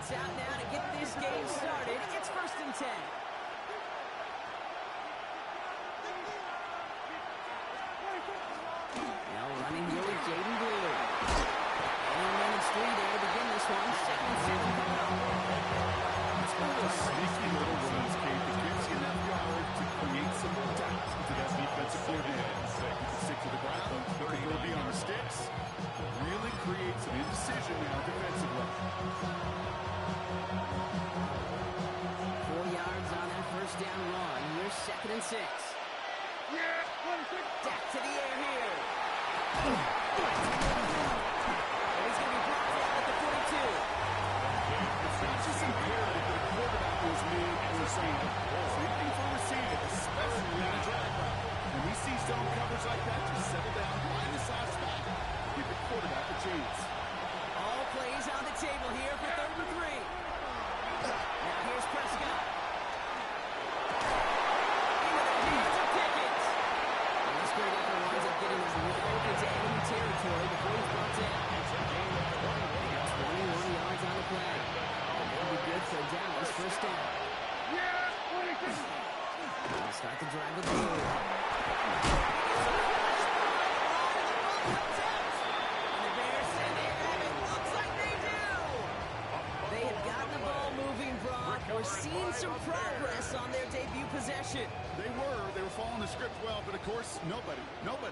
six out now to get this game started. It's 1st and 10. Now running here with Jaden Brewer. And then it's 3 there to begin this one. 2nd and 7 coming up. It's one of those sneaky little runs, Kate, that gives you enough yard to create some more doubt into that defensive coordinator. You can stick to the ground, you can go beyond the sticks. Really create some indecision now defensively. 4 yards on that first down run. Here's 2nd and 6. Back to the air here. And he's going to be brought down at the 42. It's not just imperative that a quarterback goes mid or zone. Same thing for receiving, especially in a drag route. When we see zone coverage like that, just settle down, line the side spot, give the quarterback a chance. All plays on the table here for 3rd and 3. Now here's Prescott. Into the hands of Pickens. And this great effort winds up getting us well into enemy territory before he's brought down. 21 yards on the play. That'll be good for Dallas. 1st down. They'll start the drive with the move. We're seeing some progress on their debut possession. They were following the script well, but of course, nobody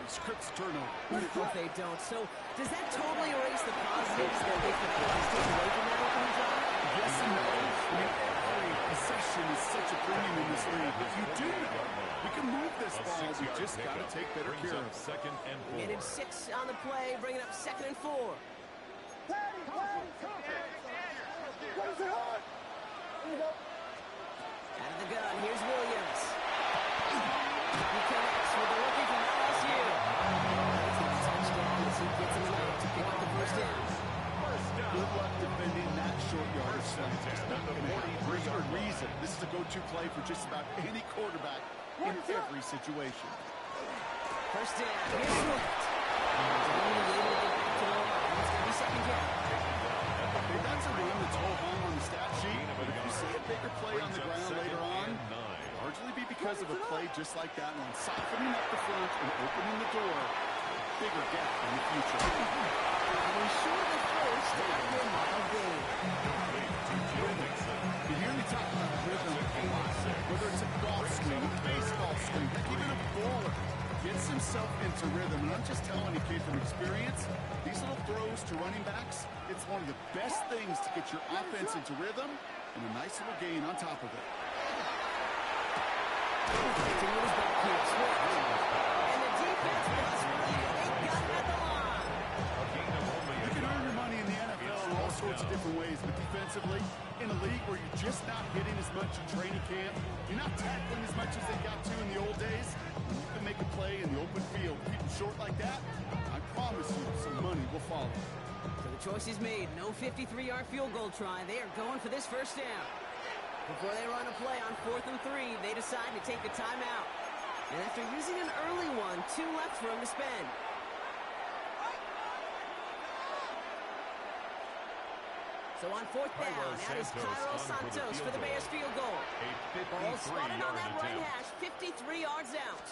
scripts turnover. If they don't. So, does that totally erase the positives that they could take away from that opening drive? Yes and no. Every possession is such a premium in this league. If you do know, we can move this ball. We just got to take better care of it. 2nd and 4. Gained 6 on the play, bringing up 2nd and 4. Out of the gun, here's Williams. He connects with the rookie from LSU. He's got a touchdown as he gets him enough to pick up the 1st down. Good luck defending that short yardage slant. It's not going to happen. There's a reason. This is a go-to play for just about any quarterback in every situation. 1st down, here's Swift. He's only able to get back to the line. It's going to be 2nd down. That's a run that's all hung on the stat sheet, but if you see a bigger play on the ground later on, largely be because of a play just like that one, softening up the front and opening the door, bigger gap in the future. And sure the first after a mile gain. You hear me talk about rhythm a lot, whether it's a golf swing, a baseball swing, even a bowler gets himself into rhythm. And I'm just telling you, kid, from experience, these little throws to running backs, it's one of the best things to get your offense into rhythm and a nice little gain on top of it. And the defense was ready. They got him at the line. You can earn your money in the NFL in all sorts of different ways, but defensively, in a league where you're just not hitting as much in training camp, you're not tackling as much as they got to in the old days, you can make a play in the open field. Keep them short like that, I promise you some money will follow. So the choice is made. No 53-yard field goal try. They are going for this 1st down. Before they run a play on 4th and 3, they decide to take a timeout. And after using an early one, 2 left for him to spend. So on 4th down, that is Cairo Santos for the Bears field goal. Ball spotted on that right hash, 53 yards out.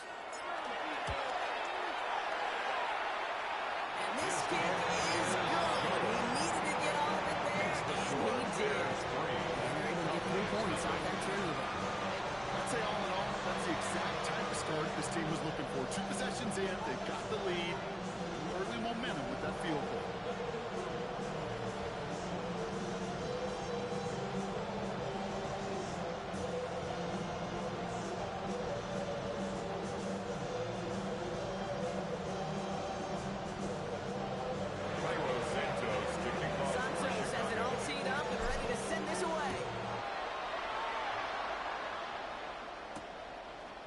And this kick is good. He needed to get all of it there, and he did. And they're able to get 3 points off that turnover. I'd say all in all, that's the exact type of start this team was looking for. 2 possessions in, they got the lead. Early momentum with that field goal. Santos has it all teed up and ready to send this away.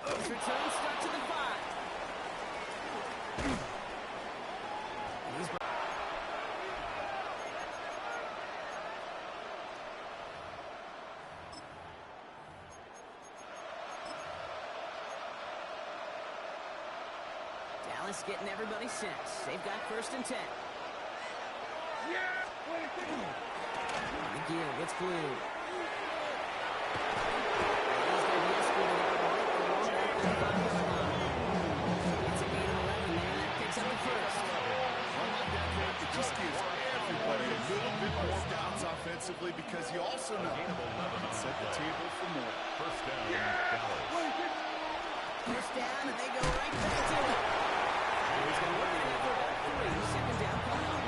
His return start to the 5. And he's Dallas getting everybody set. They've got 1st and 10. give. It's blue. He's going to be escorted out right along that 35-yard line. It's a gain of 11 there, and that picks up the first. It just gives everybody a little bit more bounce offensively because you also know it can set the table for more. First down, Dallas. First down, and they go right back to it. He's going to work it in for about 3. Second down coming up.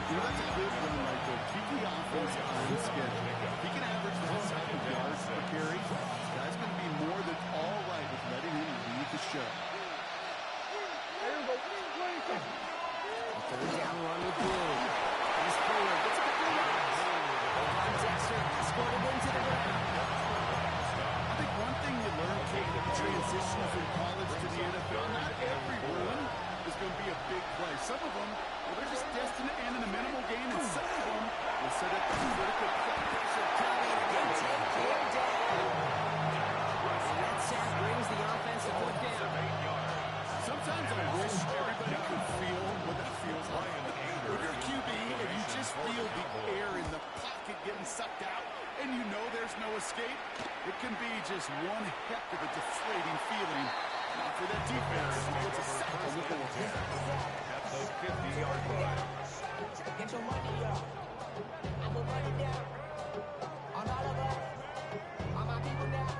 You know, that's a good run right there. Keep the offense on schedule. He can average about 7 yards per carry. This guy's going to be more than all right with letting him lead the show. Third down run with Blue. He's forward. Gets a couple of yards. Von Dexter escorted into the ground. I think one thing you learn, Kate, in the transition from college to the NFL, not every run is going to be a big play. Some of them, well, they're just destined to end in a minimal gain, and some of them will set up the critical play. Coming and take care down. And that sack brings the offense to fourth down. Sometimes I wish everybody could feel what that feels like. When you're a QB and you just feel the air in the pocket getting sucked out and you know there's no escape, it can be just one heck of a deflating feeling. Not for that defense. It's a sack on the board. At the 50-yard line. Get your money up. I put money down. On all of us. On my people now.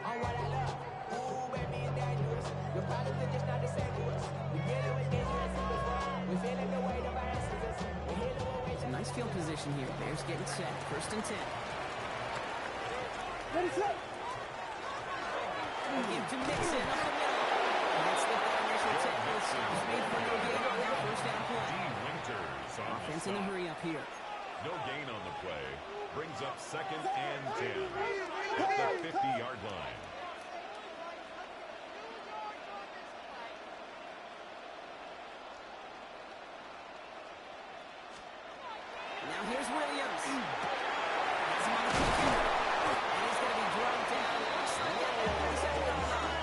On what I love. Ooh, baby, it's dangerous. Your problems are just not the same to us. We dealing with dangerous people. We feeling the weight of our instances. We healing the weight of... Nice field position here. Bears getting set. First and 10. Ready, set. Give to Mixon up the middle. That's the initial tackle. Stops made for no gain on that first down play. Winters on Offense the in a stop. hurry up here. No gain on the play. Brings up second and 10 at the 50-yard line. Now here's Williams. Has him on the kick. And he's going to be dropped down. Looks like at the 37-yard line.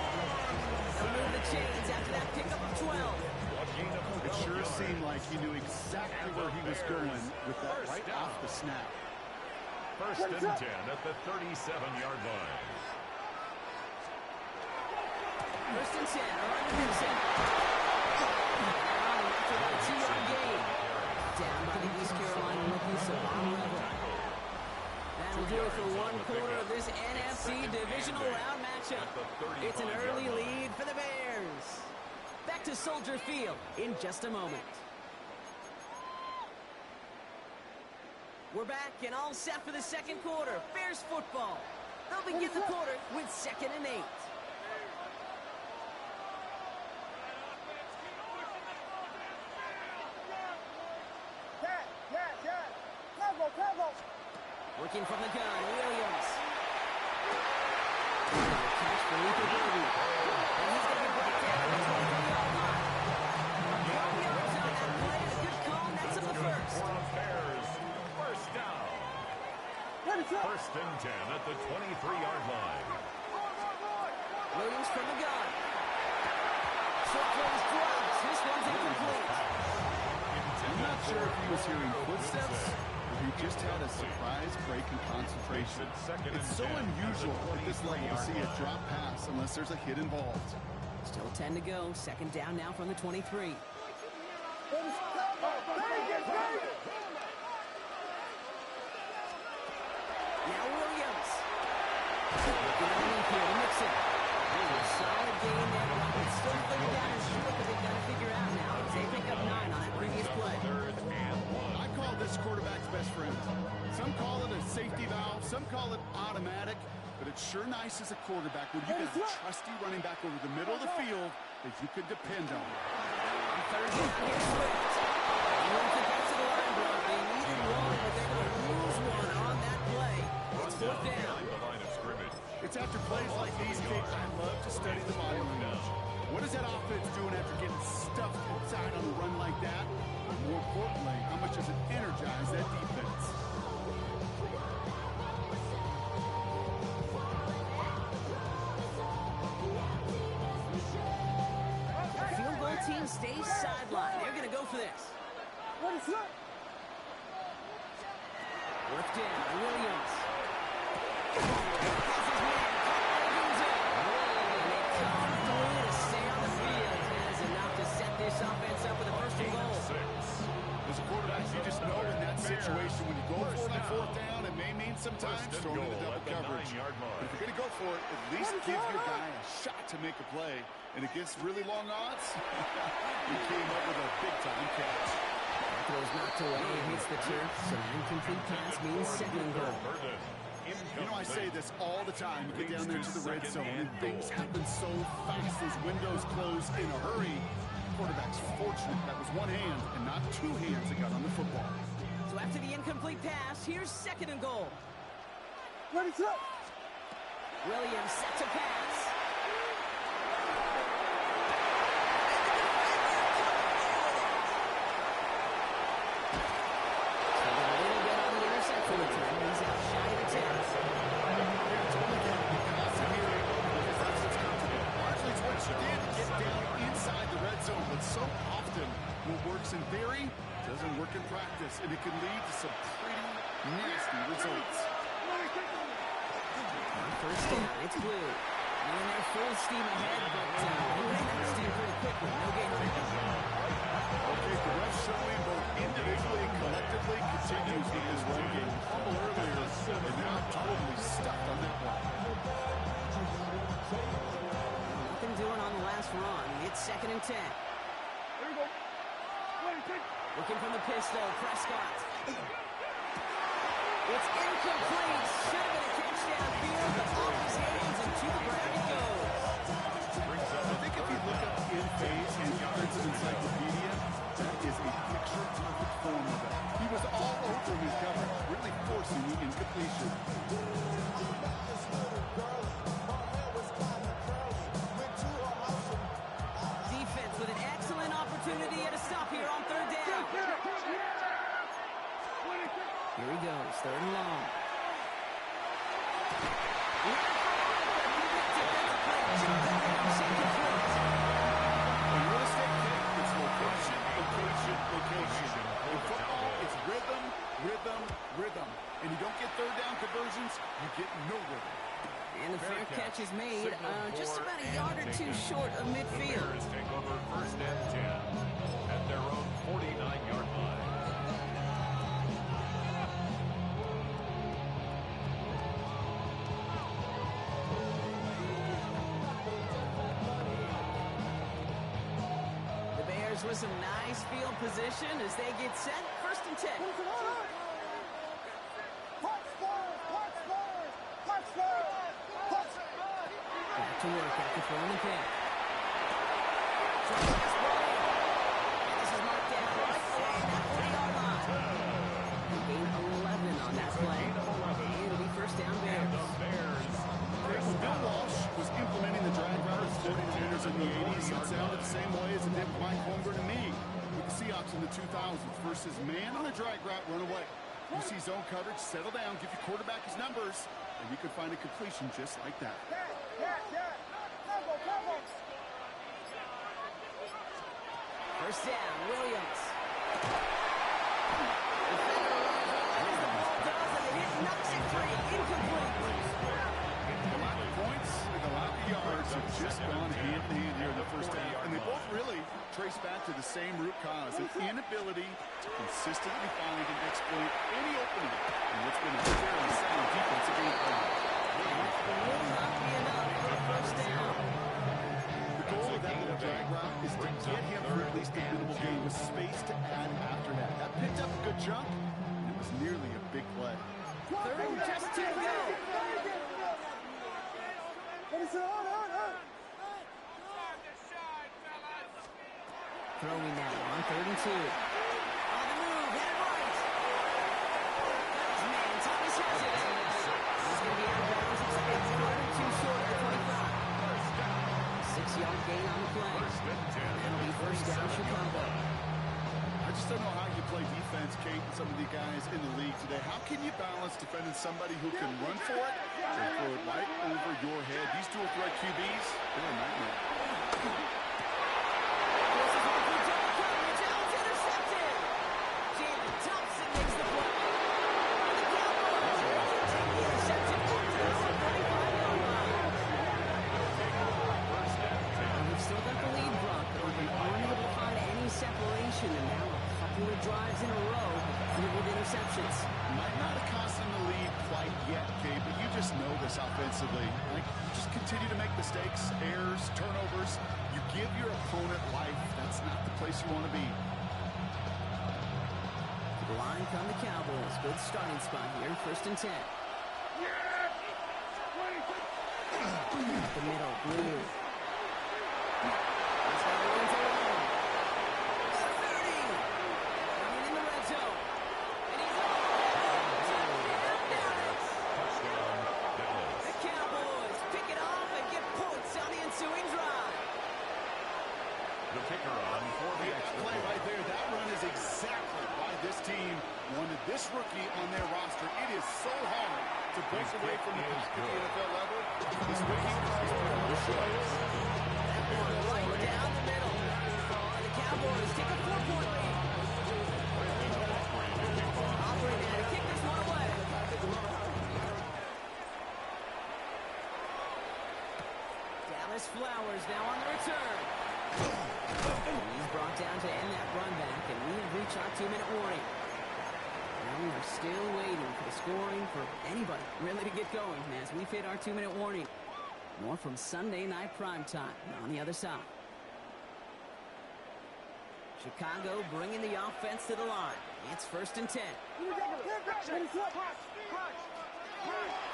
They'll move the chains after that pickup of 12. It sure seemed like he knew exactly where he was going with that right off the snap. First and 10 at the 37-yard line. First and 10. Around the Vincent. After about a 2-yard gain. Down by the East Carolina rookie, so on level. That'll do it for one quarter of this NFC divisional round matchup. It's an early lead for the Bears. Back to Soldier Field in just a moment. We're back and all set for the second quarter. Bears football. They'll begin the quarter with 2nd and 8. Working from the gun, Williams. Catch for Luther Burden. And he's going to be brought down at the 23-yard line. 12 yards on that play, and a good call, and that's up the first. For the Bears, first down. First and 10 at the 23-yard line. Williams from the gun. Short throws drops. This one's incomplete. I'm not sure if he was hearing footsteps or he just had a surprise break in concentration. It's so unusual at this level to see a drop pass unless there's a hit involved. Still 10 to go. Second down now from the 23. Now Williams. Looking underneath here to Mixon. A solid game there, but it's still 3rd down and short that they've got to figure out now. They pick up 9 on that previous play. I call this quarterback's best friend. Some call it a safety valve, some call it automatic, but it's sure nice as a quarterback when you got a trusty running back over the middle of the field that you can depend on. On 3rd down, here's Swift. He wants to get to the line block. They needed one, but they're going to lose one on that play. It's 4th down. The line of scrimmage. It's after plays like these, Kate, I love to study the body language. What is that offense doing after getting stuffed inside on a run like that? But more importantly, how much does it energize that defense? The field goal team stays sidelined. They're going to go for this. Fourth down, Williams. Passes man, and they come through to stay on the field. That is enough to set this offense up with a first and goal. As a quarterback, you just know in that situation when you go for it on fourth down, it may mean sometimes throwing into double coverage. But if you're going to go for it, at least give your guy a shot to make a play. And against really long odds, he came up with a big-time catch. That throw's knocked away and hits the turf, so an incomplete pass means second and goal. You know, I say this all the time. You get down there to the red zone, and things happen so fast. Those windows close in a hurry. Quarterback's fortunate that was one hand and not two hands that got on the football. So after the incomplete pass, here's second and goal. Ready to Williams set to pass. So a little bit on the interception return. He's out shy of the 10. What you did, get down inside the red zone, but so often what works in theory doesn't work in practice, and it can lead to some pretty nasty results. First down, it's blue. And they're full steam ahead, but they ran that steam pretty quickly. No gain on it. Okay, the ref showing both individually and collectively continues with this run game. Fumble earlier, and now totally stuck on that one. Nothing doing on the last run. It's second and 10. There you go. Looking from the pistol, Prescott. It's incomplete. Should have been a catch downfield, but off his hands and to the ground it goes. I think if you look up in phase and defensive encyclopedia, that is a picture-perfect form of it. He was all over him in coverage, really forcing the incompletion. Defense with an excellent opportunity at a stop here on third down. Here he goes, third and long. In real estate, it's location, location, location. In football, it's rhythm, rhythm, rhythm. And you don't get third down conversions, you get no rhythm. And the fair catch is made just about a yard or two short of midfield. Bears take over first and 10 at their own 49-yard line. The Bears with some nice field position as they get set. First and 10. Back to work after throwing the pick. This is marked down right away at that 40-yard line. Gain 11 on that play. And it'll be first down Bears. When Bill Walsh was implementing the drag route as 49ers in the 80s, it sounded the same way as it did with Mike Holmgren and me with the Seahawks in the 2000s versus man on the drag route, run away. You see zone coverage, settle down, give your quarterback his numbers, and you can find a completion just like that. First down, Williams. The lack of points and the lack of yards have just gone hand in hand here in the first half, and they both really trace back to the same root cause, an inability to consistently find and exploit any opening in what's been a fairly sound defensive game plan. Will not be enough for a first down. The goal of that little drag route is to get him for at least a minimal gain with space to add after that. That picked up a good chunk, and it was nearly a big play. Third and just two to go. Throwing now on third and 2. On the move, hit it right. Got his man, Thomas has it. He's going to be out of bounds. It's a yard or two short of the 25. 6-yard gain on the play. That'll be first down Chicago. I just don't know how you play defense, Kate, and some of the guys in the league today. How can you balance defending somebody who can run for it and throw it right over your head? These dual threat QBs, they're a nightmare. Intercepted. Jalen Thompson makes the play. The count just know this offensively. Like, you just continue to make mistakes, errors, turnovers. You give your opponent life. That's not the place you want to be. To the line come the Cowboys. Good starting spot here, 1st and 10. The middle, Blue. He's got room to run. The 30. Running in the red zone. And he's off. Touchdown, Dallas. The Cowboys pick it off and get points on the ensuing drive. The kicker on for the That extra play point. right there, that run is exactly why this team wanted this rookie on their roster. It is so hard to break This away kick from the is pocket at the good. NFL level. This rookie calls for no choice. Right down the middle. And the Cowboys take a 4-point lead. Operating at it, kick this one away. Dallas Flowers now on the return. He's brought down to end that run back, and we have reached our 2-minute warning. Now we are still waiting for the scoring for anybody really to get going as we've hit our 2-minute warning. More from Sunday Night Primetime on the other side. Chicago bringing the offense to the line. It's 1st and 10.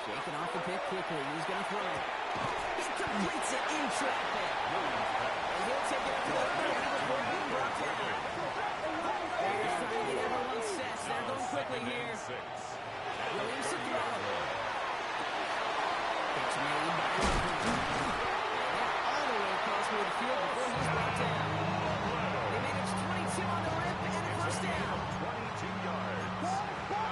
Shaking off the pick quickly. He's going to throw. He completes it in traffic. And he'll take it up to the 30 before being brought down. Bears trying to get everyone set. They're going quickly here. Williams to throw. Catch made by They're all the way across midfield before he's brought down. They managed 22 on the rip and a 1st down. 22 yards.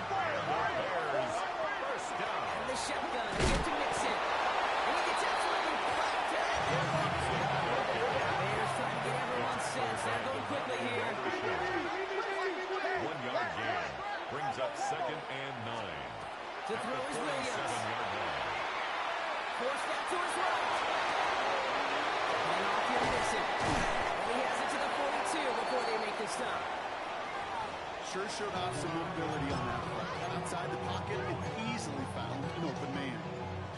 Bears, 1st down. And the shotgun, get to Mixon. And he gets absolutely clapped to that. Bears trying to get everyone set. They're going quickly here. 1-yard gain. Brings up 2nd and 9. To throw is Williams. 47-yard line. Forced out to his right. And off here Mixon. And he has it to the 42 before they make the stop. Sure showed off some mobility on that play. Outside the pocket, and easily found an open man.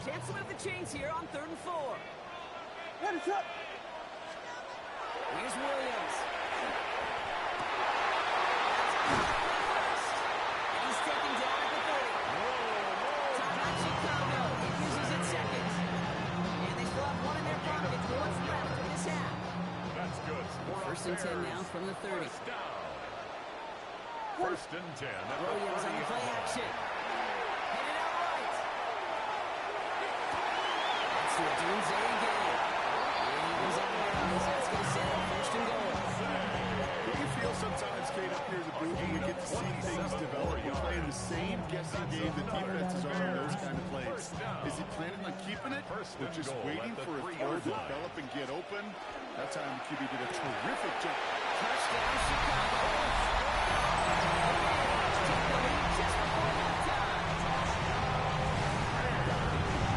Chance to move the chains here on 3rd and 4. Here's Williams. And he's taken down at the 30. Timeout Chicago. It uses it 2nd. And they still have one in their pocket. What's left in this half? That's good. 1st and 10 now from the 30. 1st down. 1st and 10 at the Williams on the play 30. action. Headed out right. That's to Dunze again. Williams out of bounds. That's going to set up 1st and goal. Do you feel sometimes, Kate, up here at the booth when we get to see things develop? We're playing the same guessing game that defenses are on those kind of plays. Is he planning on keeping it? Or just waiting for a throw to develop and get open? That time the QB did a terrific job. Touchdown Chicago. Take the lead just before halftime.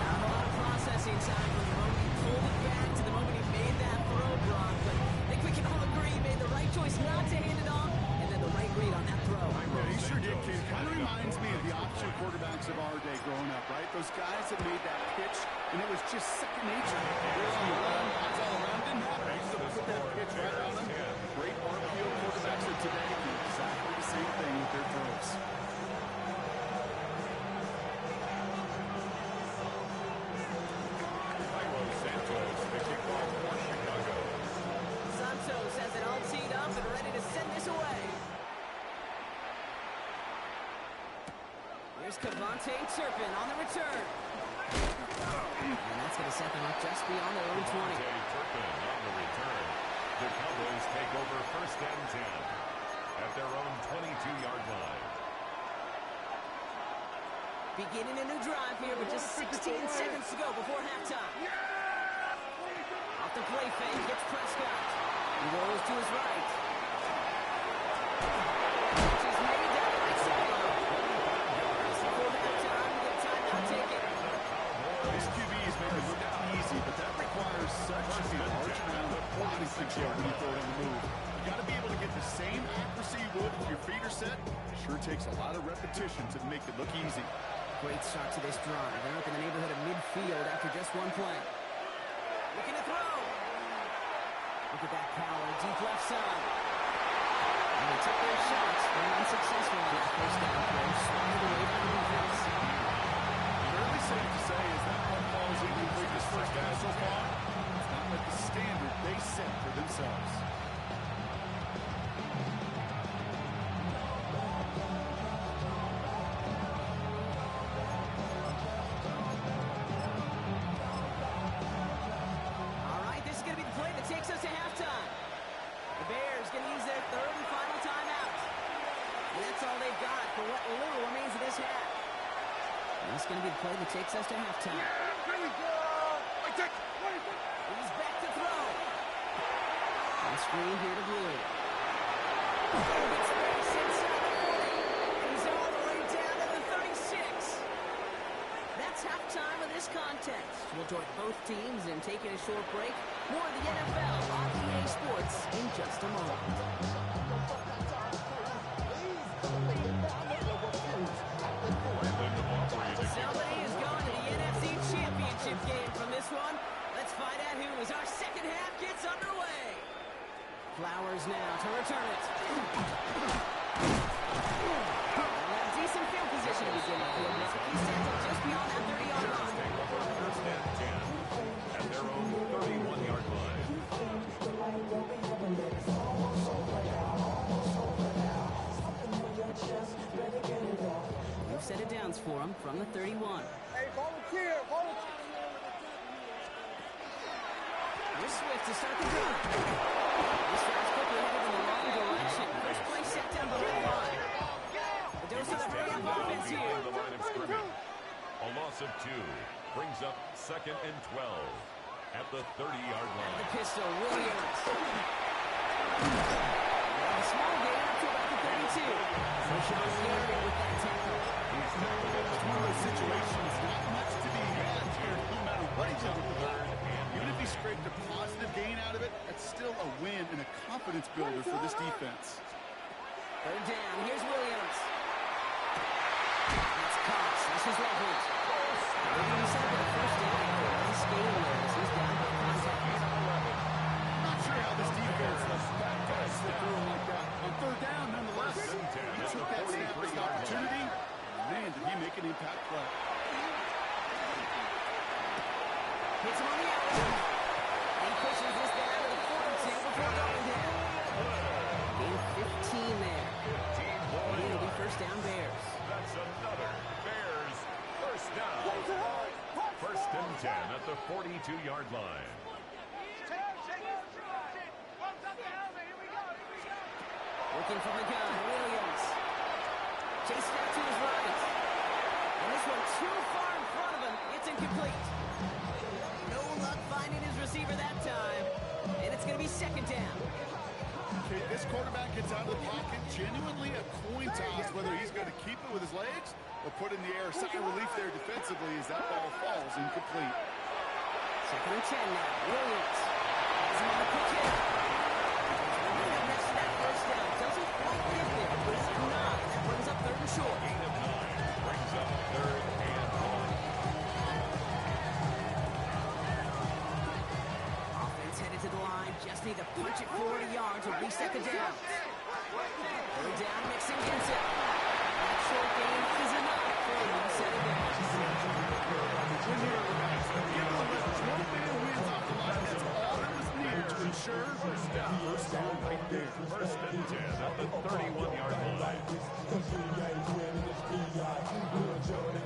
Not a lot of processing time from the moment he pulled it back to the moment he made that throw, Brock. But I think we can all agree he made the right choice not to hand it off, and then the right read on that throw. Yeah, he sure did, Kate. Kind of reminds me of the option quarterbacks of our day growing up, right? Those guys that made that pitch, and it was just second nature. They're on the run, eyes all around, didn't matter. They used to put that pitch right on them. Great arm field quarterbacks of today do exactly the same thing with their throws. Santos, the kickoff for Chicago. Santos has it all teed up and ready to send this away. Here's Cavante Turpin on the return. And that's going to set them up just beyond their own 20. Turpin on the return. The Cowboys take over 1st and 10 at their own 22-yard line. Beginning a new drive here with just 16 seconds to go before halftime. Off the play fake, gets Prescott. He rolls to his right. She's made down the right sideline. Before halftime, get time to take it. These QBs make it look easy, but that requires such a large amount of body control when you throw it on the move. You got to be able to get the same accuracy you would if your feet are set. Sure takes a lot of repetition to make it look easy. Great start to this drive. They're up in the neighborhood of midfield after just one play. Looking to throw. Look at that power, deep left side. And they took their shots. They're unsuccessful on that first down play. Swatted away by the defense. Fairly safe to say is that one ball is incomplete this first half so far. It's not like the standard they set for themselves. That's going to be the play that takes us to halftime. Here we go. He's back to throw. On screen here to Blue. Gets space inside the 40. He's all the way down to the 36. That's halftime of this contest. We'll join both teams in taking a short break. More of the NFL on EA Sports in just a moment. Somebody is going to the NFC Championship game from this one. Let's find out who as our second half gets underway. Flowers now to return it. A decent field position to begin with. He's settled just beyond that 30-yard line. First and 10 at their own 31-yard line. New set of downs for him from the 31. Hey, volunteer. Here's Swift to start the drive. This drive's quickly headed in the wrong direction. First play set down below the line. The dose of the bring-up offense here. The line of scrimmage. A loss of 2 brings up 2nd and 12 at the 30-yard line. The pistol, Williams. A small gain up to about the 32. So Sean Gary with that tackle. It's one of those situations, not much to be had here, no matter what he's done with the ball. Even if he scraped a positive gain out of it, that's still a win and a confidence builder for this defense. Third down, here's Williams. That's Cox, this is Leverage. Maybe set up the first down for this game as he's down by contact. Not sure how this defense lets that guy slip through him like that. On third down, nonetheless, he took that snap as an opportunity. Man, did he make an impact play. Hits him on the outside. He pushes this down to the 42 before going down. Gain 15 there. And it'll be first down Bears. That's another Bears first down. First and 10 at the 42-yard line. Looking from the gun, Williams. Chased out to his right. And this one too far in front of him. It's incomplete. No luck finding his receiver that time. And it's going to be second down. Okay, this quarterback gets out of the pocket, genuinely a coin toss whether he's going to keep it with his legs or put in the air. Sigh of relief there defensively as that ball falls incomplete. Second and 10 now. Williams has him on the quick hit. That first down doesn't quite get there, but it's 9. That brings up third and short. Gain of 9 brings up 3rd and 1. Offense headed to the line. Just need to punch it 40 yards or reset the down. Third down, Mixon gets it. That short gain is enough for a reset of downs. To ensure first down right there. First and 10 at the 31-yard line.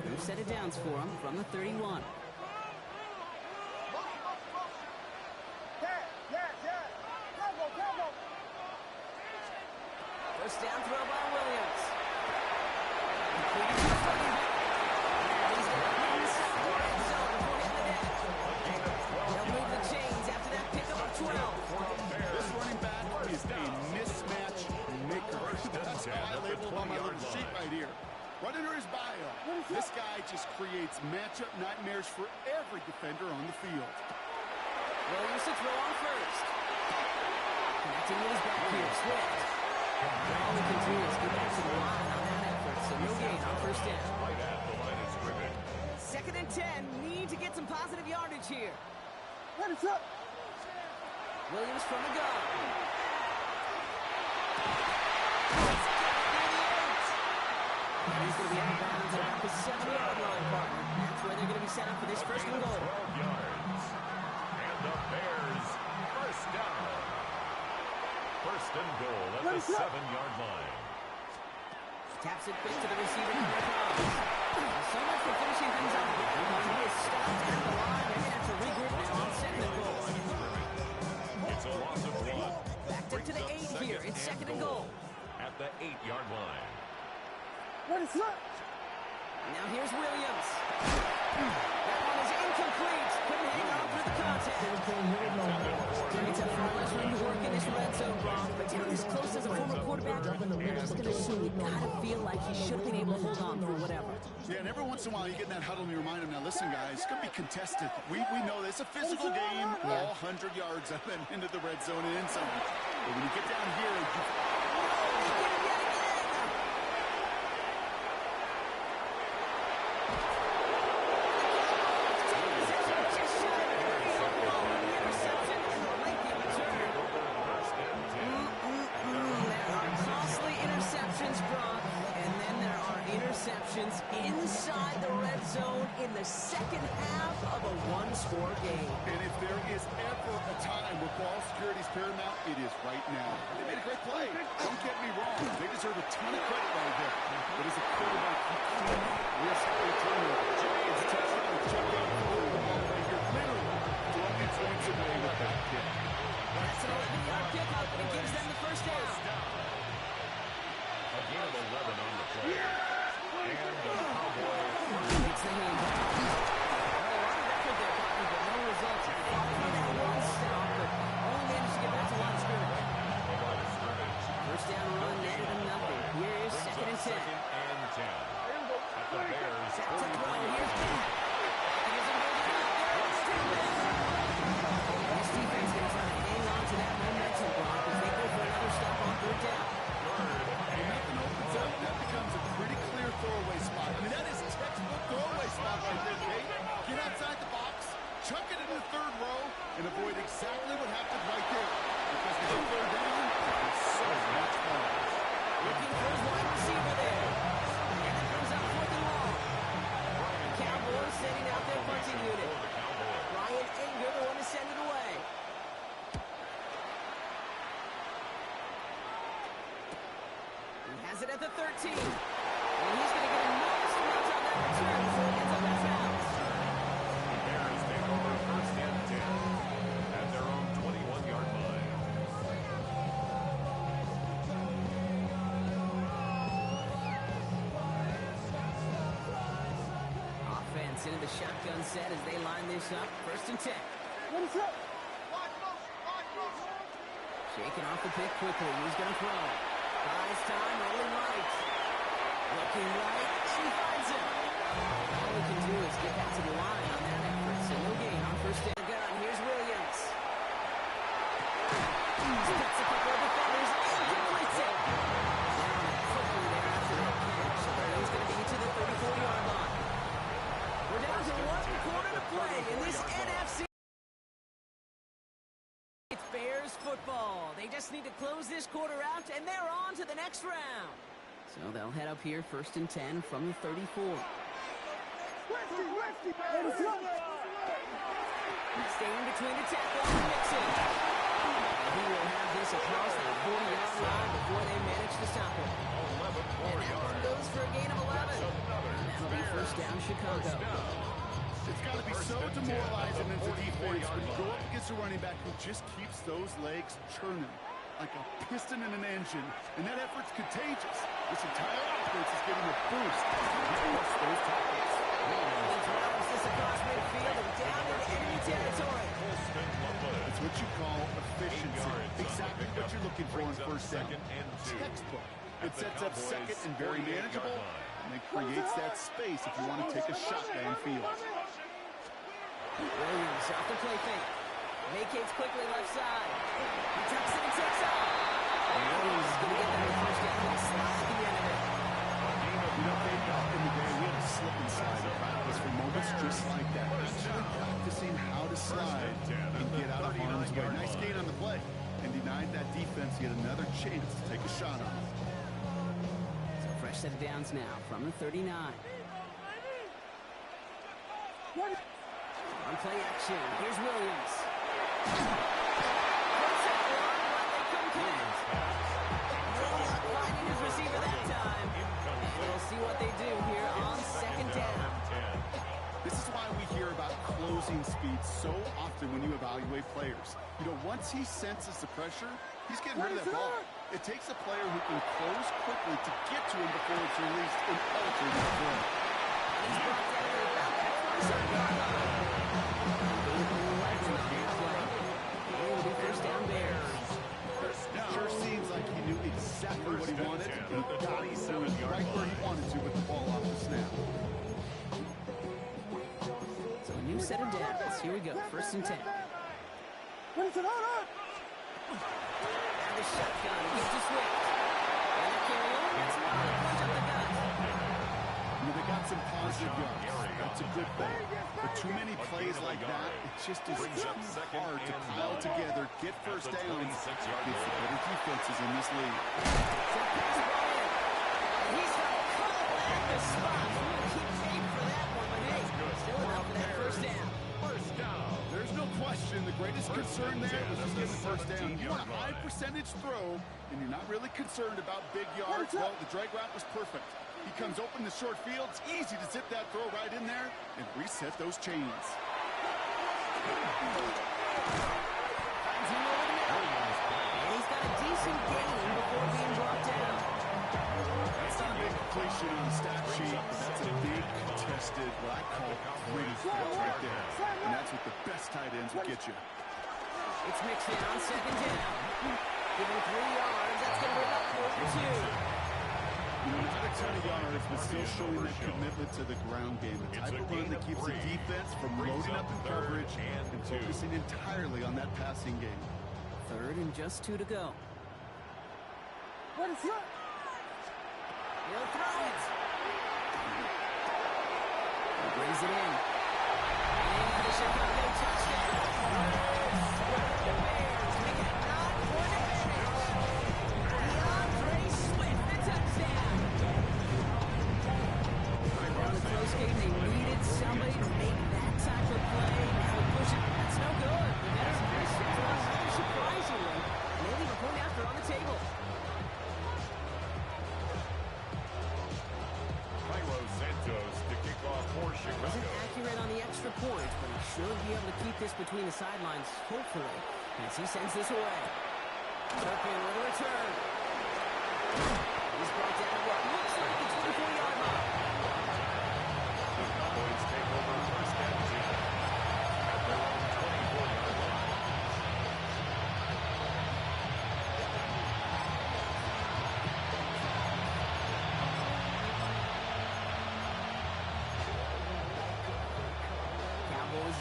New set of downs for him from the 31. First down throw by Williams. Completed to the running back. He's got a pass for end zone before hitting the net. They'll move the chains after that pickup of 12. This running back is a mismatch maker. That's how I label on my little sheet right here. Right under his bio, this guy just creates matchup nightmares for every defender on the field. Williams to throw on first. Connecting with his back here, Swift. All he can do is get back to the line on that effort, so no gain on first down. Right at the line of scrimmage. positive yardage here. Let us up. Williams from the gun. And he's going to be out of bounds at about the 7-yard line, partner. That's where they're going to be set up for this first and goal. 12 yards. And the Bears first down. First and goal at the 7-yard line. Taps it quick to the receiver. So much for finishing things up. He is stopped at the line. They're going to have to regroup now on second and goal. It's a loss of 1. Backed up to the 8 here. It's second and goal. At the 8-yard line. Let us up. Now here's Williams. That one is incomplete. Couldn't hang on through the contact. It's a far less room to work in this red zone, Brock. But down this close as a former quarterback, you're just going to assume you got to feel like he should have been able to hold on through whatever. Yeah, and every once in a while you get in that huddle and you remind them, now listen, guys, it's going to be contested. We know this. It's a physical game, all 100 yards up and into the red zone and in some. But when you get down here, inside the red zone in the second half of a one-score game. And if there is ever a time where ball security is paramount, it is right now. They made a great play. Don't get me wrong. They deserve a ton of credit right here. But as a quarterback, you can't risk a turnover. It's a touchdown. Check out the ball right here. Clearly, throwing points away with that kick. That's an 11-yard pickup, and it gives them the first down. A gain of 11 on the play. And the Cowboys. It's the hand. Record there, Cotton, but no results. That one stop, but only managed to get back to line of scrimmage. First down run, netted him nothing. Here is second and 10. Second and 10. At the Bears. Set to throw. Here's King. This defense is going to hang on to that momentum, Brock, as they go for another stop on third down. That becomes a pretty clear throwaway spot. I mean, that is a textbook throwaway spot right there, Kate. Get outside the box, chuck it into the third row, and avoid exactly what happened right there. Because with the third down, it's so much fun. Looking for his wide receiver there. And it comes out fourth and long. Cowboys sending out their punting unit. Ryan Anger, the one to send it away. Has it at the 13. And he's going to get enormous amounts on that return before it gets up out of bounds. The Bears take over first and 10 at their own 21-yard line. Offense into the shotgun set as they line this up. First and 10. Let us up. Shaking off the pick quickly. He's going to throw. Buys time, rolling right. Looking right, and he finds him. All we can do is get back to the line on that effort. So no gain on first and gun. Here's Williams. Cuts a couple of defenders and completes it. Down quickly there after that catch. He's going to be to the 34-yard line. We're down to 1 quarter to play in this NFC. Bears football. They just need to close this quarter out, and they're on to the next round. So they'll head up here first and 10 from the 34. Staying between the tackle and Mixon. He will have this across the 40-yard line before they manage to stop him. And that one goes for a gain of 11. And that'll be first down Chicago. It's got to be so demoralizing as a defense when you go up against a running back who just keeps those legs churning like a piston in an engine, and that effort's contagious. This entire offense is getting a boost as he hits those tackles. He drives this across midfield and down into enemy territory. It's what you call efficiency. Exactly what you're looking for in first down. Textbook. It sets up second and very manageable, and it creates that space if you want to take a shot downfield. Williams off the play fake. Vacates quickly left side. He tucks it and takes off. Williams is going to get that first down and slide at the end of it. You know, back in the day, we had a slip and slide in practice for moments just like that. way. Nice gain on the play. And denied that defense yet another chance to take a shot on it. So fresh set of downs now from the 39. On play action, here's Williams. Finding his receiver that time. And we'll see what they do here on second down. This is why we hear about closing speed so often when you evaluate players. You know, once he senses the pressure, he's getting rid of that ball. It takes a player who can close quickly to get to him before it's released and alter the play. He's brought down at about that 27-yard line. It'll be first down Bears. Sure seems like he knew exactly what he wanted. He got it right where he wanted to with the ball off the snap. So a new set of downs. Here we go. First and 10. And the shotgun gives to Swift. And the carry over gets Waller. Push up the gut. They got some positive yards. That's a good thing. But too many plays like that, it just is too hard to pile together, get first downs against the better defenses in this league. He's got a couple at the spot. We'll keep paying for that one, but hey, still enough for that first down. First down. There's no question. The greatest concern there was just getting the first down. You want a high percentage throw, and you're not really concerned about big yards. Well, the drag route was perfect. He comes open the short field. It's easy to zip that throw right in there and reset those chains. He's got a decent gain before being brought down. That's not a big completion on the stat sheet, but that's a big contested, what I call gritty catch right there. And that's what the best tight ends will get you. It's mixed in on second down. Given 3 yards, that's going to bring up 4-2. You know, not a ton of yards, but still showing that commitment to the ground game. The type of run that keeps the defense from loading up in coverage and focusing entirely on that passing game. Third and just 2 to go. What is that? He'll throw it. He brings it in. And the Chicago touchdown. The Bears make it 9-point advantage. DeAndre Swift, the touchdown. On the close game, they needed somebody to make that type of play. Now we push it. That's no good. The Bears missed it. Very surprisingly. They leave a point after on the table. Wasn't accurate on the extra point, but he should be able to keep this between the sidelines, hopefully, as he sends this away. Turpin with a return. He's brought down to what looks like the 24-yard line. The Cowboys take over first and 10 at their own 24-yard line.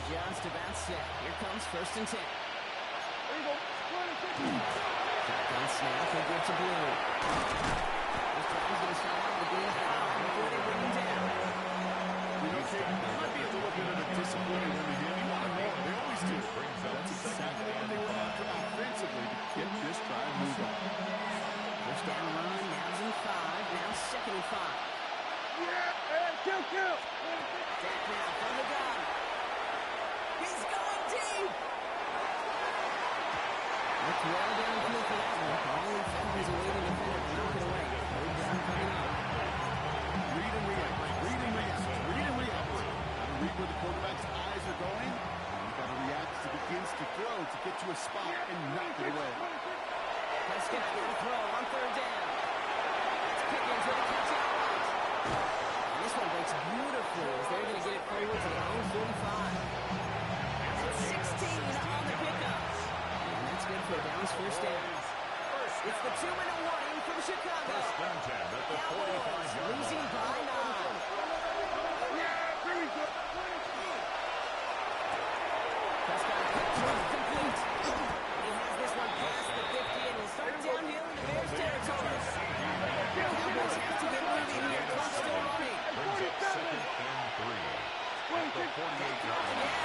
Just about set. Here comes first and 10. Shotgun snap and give to Blue. This drive's going to start out with being 5 before they bring him down. You know, Jake, there might be a little bit of a disappointing one to him. You want more. They always do. That's exactly what they went after offensively to get this drive moving. First down run, now's in 5. Now second and 5. Kill. Back now from the gun. He's going deep. Looked well downfield for that one. All he found was a waiting defender to knock it away. Third down coming up. Read and react. Gotta read where the quarterback's eyes are going. And you gotta react as he begins to throw to get to a spot and knock it away. Prescott going to throw on third down. It's Pickens with a catch out right. And this one breaks beautifully as they're going to get it forward to their own 45. 16 on the pickup. And that's good for a Dallas first down. It's the 2-minute warning from Chicago. First and 10 at the Cowboys 45-yard losing line. by 9. Prescott complete. He has this one past the 50 and will start downhill in the Bears territory. Cowboys have to get moving here. Clock still running. Brings up second and 3 at the 48-yard line.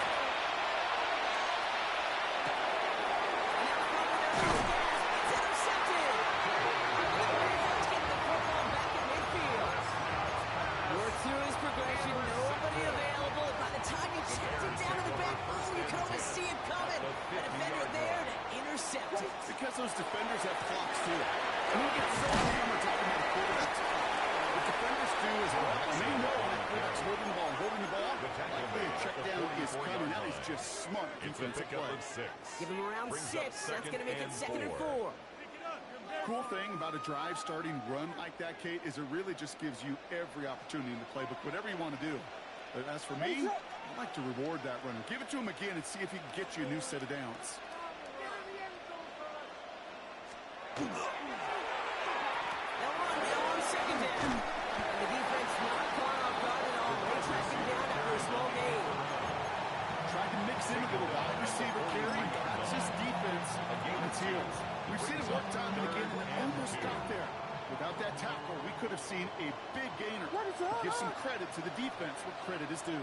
too. I mean, it's so much when we're talking about a quarterback. The defenders do as well. And they know when the quarterback's holding the ball. Likely a check down is coming. That is just smart defensive play. Give him around 6. That's going to make it 2nd and 4. Cool thing about a drive starting run like that, Kate, is it really just gives you every opportunity in the playbook, whatever you want to do. But as for me, I'd like to reward that runner. Give it to him again and see if he can get you a new set of downs. They'll run now on 2nd down. And the defense not caught off guard at all. They track him down after a small gain. Tried to mix in a little wide receiver carry. That's just defense on its heels. We've seen it one time and again, and it almost got there. Without that tackle, we could have seen a big gainer. Give some credit to the defense where credit is due.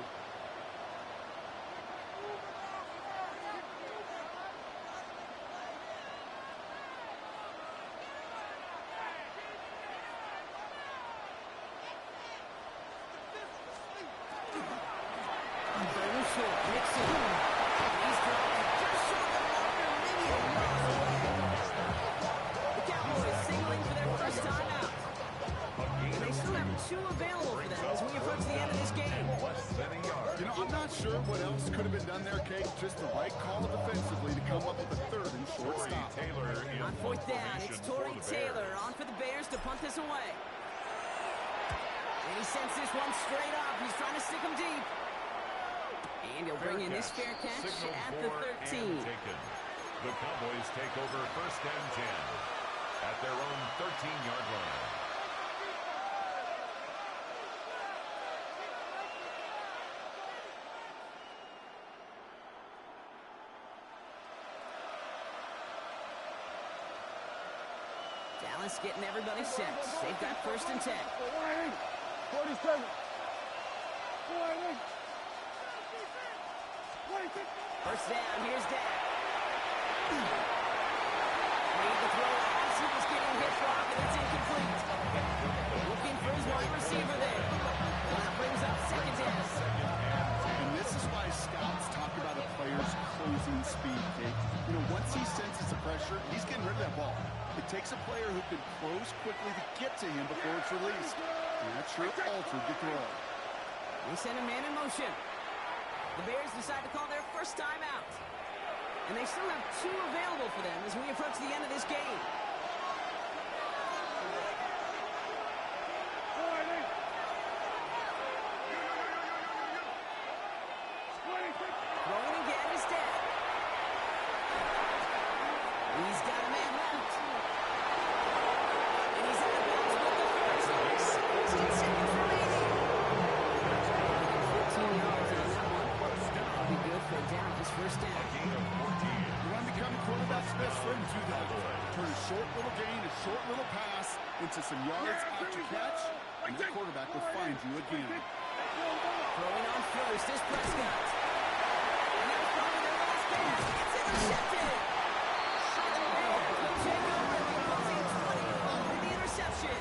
What else could have been done there, Kate? Just the right call defensively to come up with a 3rd and short stop. On 4th down, it's Torrey Taylor on for the Bears to punt this away. And he sends this one straight up. He's trying to stick him deep. And he'll bring in this fair catch at the 13. The Cowboys take over 1st and 10 at their own 13-yard line. Dallas getting everybody set. They've got 1st and 10. 47. First down, here's Dak. Made the throw as he was getting hit block, and it's incomplete. Looking for his wide receiver there. And that brings up 2nd down. And this is why scouts talk about a player's closing speed, Kate. You know, once he senses the pressure, he's getting rid of that ball. It takes a player who can close quickly to get to him before it's released. And that sure altered the throw. They send a man in motion. The Bears decide to call their first time out. And they still have 2 available for them as we approach the end of this game. Throwing again is Dak. He's got a man left. And he's out of bounds with the first. 16 seconds remaining. 15 yards on that one. That'll be good for a down. His 1st down. You want to become a quarterback's best friend, do that. Turn a short little gain, a short little pass into some yards after catch, and the quarterback will find you again. Throwing on 1st is Prescott. And they're throwing their last pass. It's intercepted. And the Bears will take over the opposing 20 with the interception.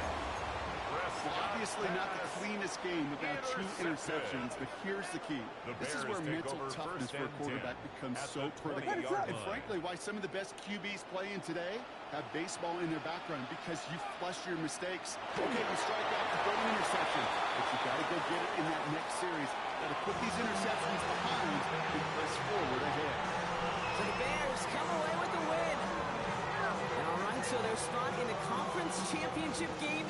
Obviously not the cleanest game without 2 interceptions, but here's the key. This is where mental toughness for a quarterback becomes so critical. And frankly, why some of the best QBs playing today have baseball in their background, because you flush your mistakes. Okay, you strike out, you throw an interception, but you got to go get it in that next series. Got to put these interceptions behind and press forward ahead. So the Bears come away with the win. All right, so their spot in the conference championship game